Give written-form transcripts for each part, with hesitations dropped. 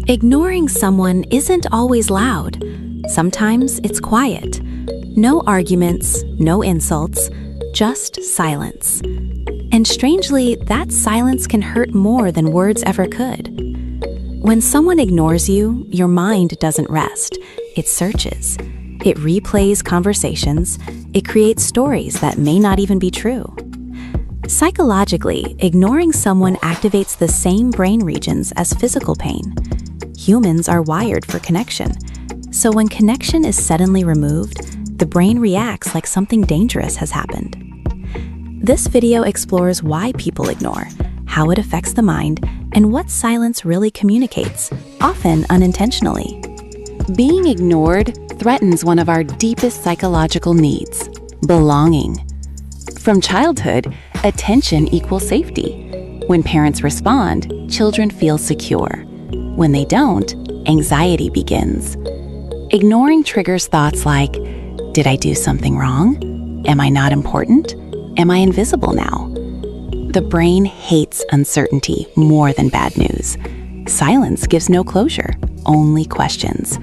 Ignoring someone isn't always loud. Sometimes it's quiet. No arguments, no insults, just silence. And strangely, that silence can hurt more than words ever could. When someone ignores you, your mind doesn't rest. It searches. It replays conversations. It creates stories that may not even be true. Psychologically, ignoring someone activates the same brain regions as physical pain. Humans are wired for connection. So when connection is suddenly removed, the brain reacts like something dangerous has happened. This video explores why people ignore, how it affects the mind, and what silence really communicates, often unintentionally. Being ignored threatens one of our deepest psychological needs: belonging. From childhood, attention equals safety. When parents respond, children feel secure. When they don't, anxiety begins. Ignoring triggers thoughts like, did I do something wrong? Am I not important? Am I invisible now? The brain hates uncertainty more than bad news. Silence gives no closure, only questions.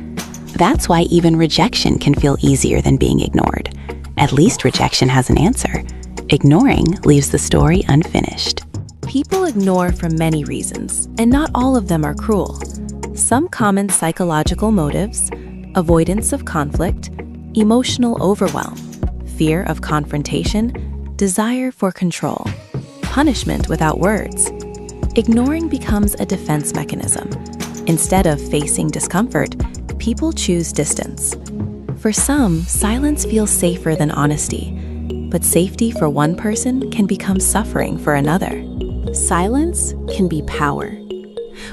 That's why even rejection can feel easier than being ignored. At least rejection has an answer. Ignoring leaves the story unfinished. People ignore for many reasons, and not all of them are cruel. Some common psychological motives: avoidance of conflict, emotional overwhelm, fear of confrontation, desire for control, punishment without words. Ignoring becomes a defense mechanism. Instead of facing discomfort, people choose distance. For some, silence feels safer than honesty, but safety for one person can become suffering for another. Silence can be power.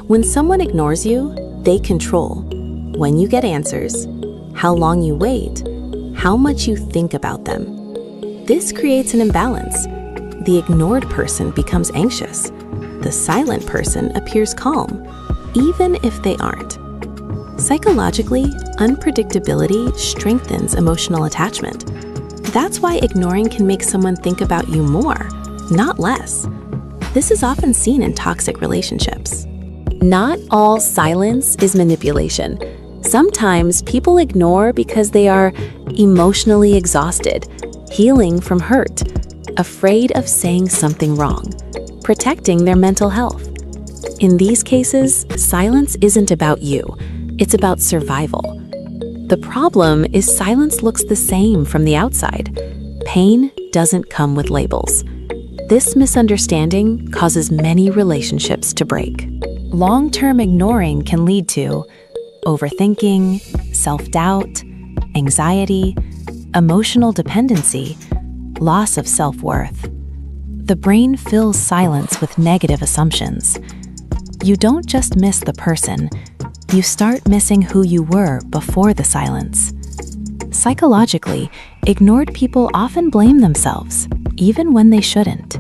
When someone ignores you, they control when you get answers, how long you wait, how much you think about them. This creates an imbalance. The ignored person becomes anxious. The silent person appears calm, even if they aren't. Psychologically, unpredictability strengthens emotional attachment. That's why ignoring can make someone think about you more, not less. This is often seen in toxic relationships. Not all silence is manipulation. Sometimes people ignore because they are emotionally exhausted, healing from hurt, afraid of saying something wrong, protecting their mental health. In these cases, silence isn't about you. It's about survival. The problem is silence looks the same from the outside. Pain doesn't come with labels. This misunderstanding causes many relationships to break. Long-term ignoring can lead to overthinking, self-doubt, anxiety, emotional dependency, loss of self-worth. The brain fills silence with negative assumptions. You don't just miss the person, you start missing who you were before the silence. Psychologically, ignored people often blame themselves, even when they shouldn't.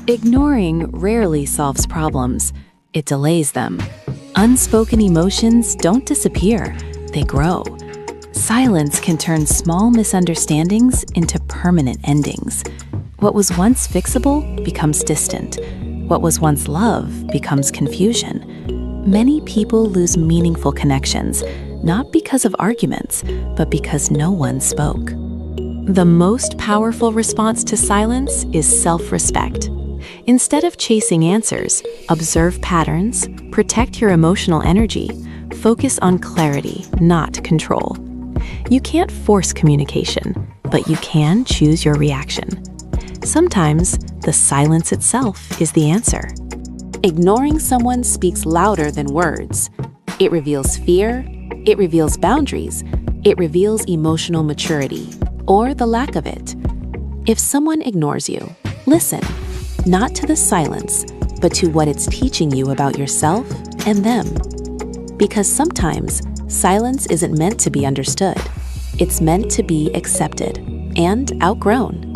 Ignoring rarely solves problems. It delays them. Unspoken emotions don't disappear, they grow. Silence can turn small misunderstandings into permanent endings. What was once fixable becomes distant. What was once love becomes confusion. Many people lose meaningful connections, not because of arguments, but because no one spoke. The most powerful response to silence is self-respect. Instead of chasing answers, observe patterns, protect your emotional energy, focus on clarity, not control. You can't force communication, but you can choose your reaction. Sometimes, the silence itself is the answer. Ignoring someone speaks louder than words. It reveals fear, it reveals boundaries, it reveals emotional maturity, or the lack of it. If someone ignores you, listen, not to the silence, but to what it's teaching you about yourself and them. Because sometimes, silence isn't meant to be understood. It's meant to be accepted and outgrown.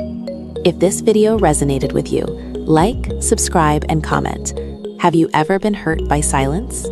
If this video resonated with you, like, subscribe, and comment. Have you ever been hurt by silence?